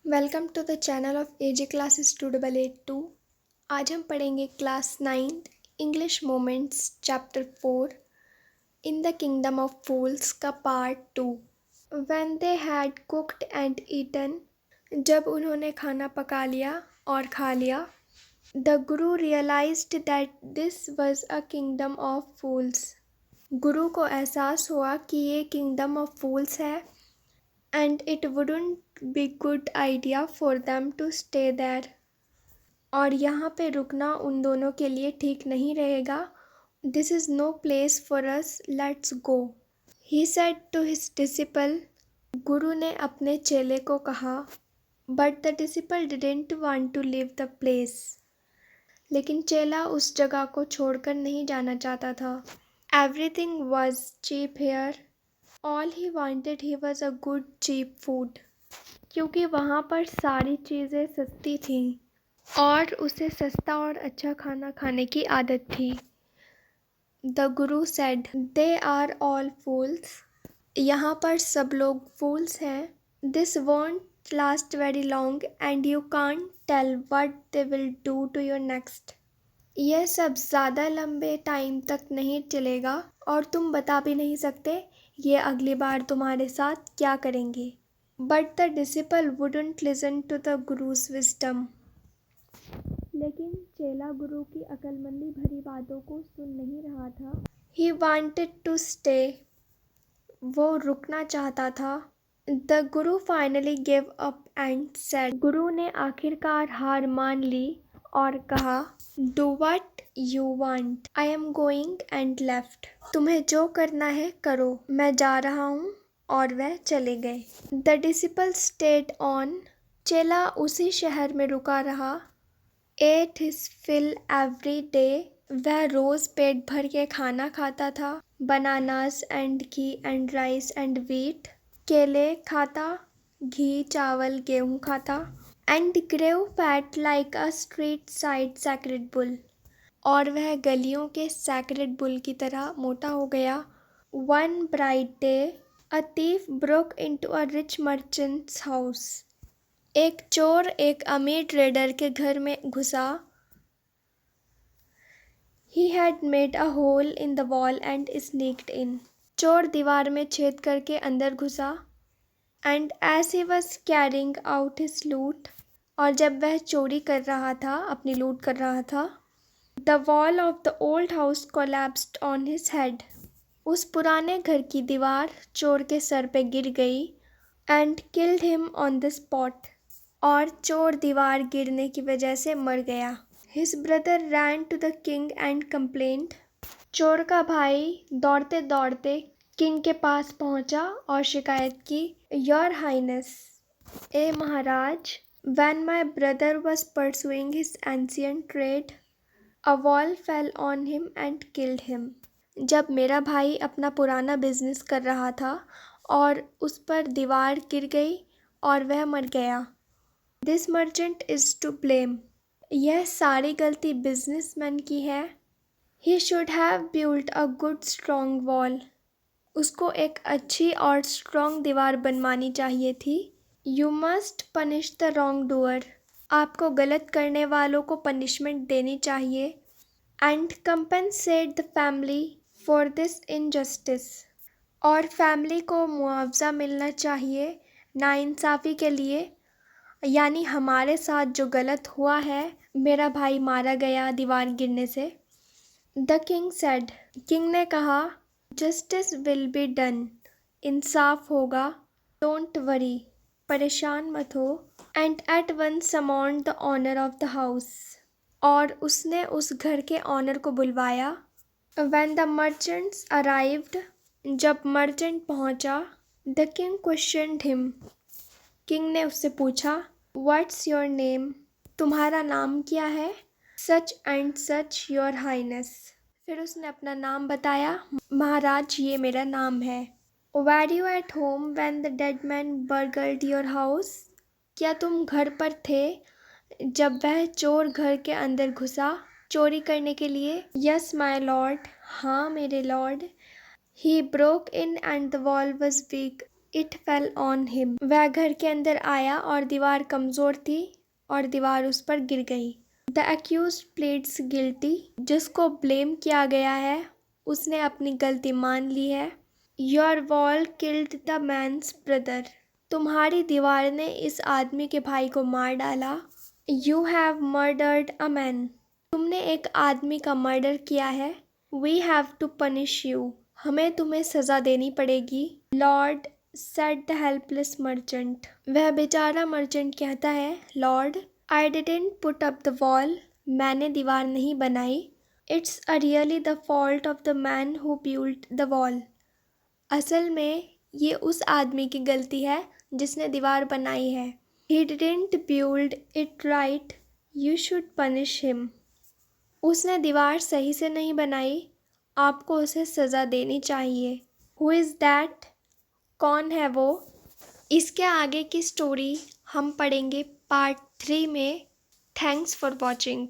Welcome to the channel of AJ classes 2882। आज हम पढ़ेंगे class 9th English moments chapter 4 in the kingdom of fools का part 2। When they had cooked and eaten, जब उन्होंने खाना पका लिया और खा लिया, the guru realized that this was a kingdom of fools. गुरु को एहसास हुआ कि ये किंगडम ऑफ फूल्स है and it wouldn't be good idea for them to stay there। और यहाँ पे रुकना उन दोनों के लिए ठीक नहीं रहेगा। This is no place for us, let's go, he said to his disciple। गुरु ने अपने चेले को कहा। But the disciple didn't want to leave the place। लेकिन चेला उस जगह को छोड़कर नहीं जाना चाहता था। Everything was cheap here। All he wanted he was a good cheap food। क्योंकि वहाँ पर सारी चीज़ें सस्ती थीं और उसे सस्ता और अच्छा खाना खाने की आदत थी। The guru said they are all fools. यहाँ पर सब लोग फूल्स हैं। This won't last very long and you can't tell what they will do to your next. यह सब ज़्यादा लंबे टाइम तक नहीं चलेगा और तुम बता भी नहीं सकते ये अगली बार तुम्हारे साथ क्या करेंगे। But the disciple wouldn't listen to the guru's wisdom. लेकिन चेला गुरु की अक्लमंदी भरी बातों को सुन नहीं रहा था। He wanted to stay. वो रुकना चाहता था। The guru finally give up and said. गुरु ने आखिरकार हार मान ली और कहा, do what you want, I am going and left. तुम्हें जो करना है करो, मैं जा रहा हूँ। और वह चले गए। The disciple stayed on. चेला उसी शहर में रुका रहा। Ate his fill every day. वह रोज पेट भर के खाना खाता था। Bananas and ghee and rice and wheat. केले खाता, घी चावल गेहूँ खाता। And grew fat like a street side sacred bull. और वह गलियों के सैक्रेड बुल की तरह मोटा हो गया। One bright day a thief broke into a rich merchant's house। एक चोर एक अमीर ट्रेडर के घर में घुसा। He had made a hole in the wall and sneaked in। चोर दीवार में छेद करके अंदर घुसा। And as he was carrying out his loot, और जब वह चोरी कर रहा था, अपनी लूट कर रहा था, the wall of the old house collapsed on his head। उस पुराने घर की दीवार चोर के सर पे गिर गई। And killed him on the spot. और चोर दीवार गिरने की वजह से मर गया। His brother ran to the king and complained. चोर का भाई दौड़ते दौड़ते किंग के पास पहुंचा और शिकायत की। योर हाइनेस, ए महाराज, when my brother was pursuing his ancient trade, a wall fell on him and killed him. जब मेरा भाई अपना पुराना बिजनेस कर रहा था और उस पर दीवार गिर गई और वह मर गया। This merchant is to blame. यह सारी गलती बिजनेसमैन की है। He should have built a good strong wall. उसको एक अच्छी और स्ट्रॉन्ग दीवार बनवानी चाहिए थी। You must punish the wrongdoer. आपको गलत करने वालों को पनिशमेंट देनी चाहिए। And compensate the family for this injustice. और फैमिली को मुआवजा मिलना चाहिए नाइंसाफ़ी के लिए, यानी हमारे साथ जो गलत हुआ है। मेरा भाई मारा गया दीवार गिरने से। The king said. किंग ने कहा, जस्टिस विल बी डन। इंसाफ होगा। डोंट वरी, परेशान मत हो। And at once summoned the owner of the house. और उसने उस घर के ऑनर को बुलवाया। When the merchants arrived, जब मर्चेंट पहुंचा, the king questioned him। King ने उससे पूछा, What's your name? तुम्हारा नाम क्या है? Such and such, your highness। फिर उसने अपना नाम बताया। महाराज, ये मेरा नाम है। Were you at home when the dead man burgled your house? क्या तुम घर पर थे जब वह चोर घर के अंदर घुसा चोरी करने के लिए? Yes my Lord. हाँ मेरे Lord. He broke in and the wall was weak. It fell on him. वह घर के अंदर आया और दीवार कमज़ोर थी और दीवार उस पर गिर गई. The accused pleads guilty. जिसको ब्लेम किया गया है उसने अपनी गलती मान ली है. Your wall killed the man's brother. तुम्हारी दीवार ने इस आदमी के भाई को मार डाला. You have murdered a man. तुमने एक आदमी का मर्डर किया है. We have to punish you. हमें तुम्हें सज़ा देनी पड़ेगी. Lord, said the helpless merchant. वह बेचारा मर्चेंट कहता है, Lord, I didn't put up the wall. मैंने दीवार नहीं बनाई. It's really the fault of the man who built the wall. असल में ये उस आदमी की गलती है जिसने दीवार बनाई है. He didn't build it right. You should punish him. उसने दीवार सही से नहीं बनाई. आपको उसे सज़ा देनी चाहिए. Who is that? कौन है वो? इसके आगे की स्टोरी हम पढ़ेंगे पार्ट 3 में. Thanks for watching.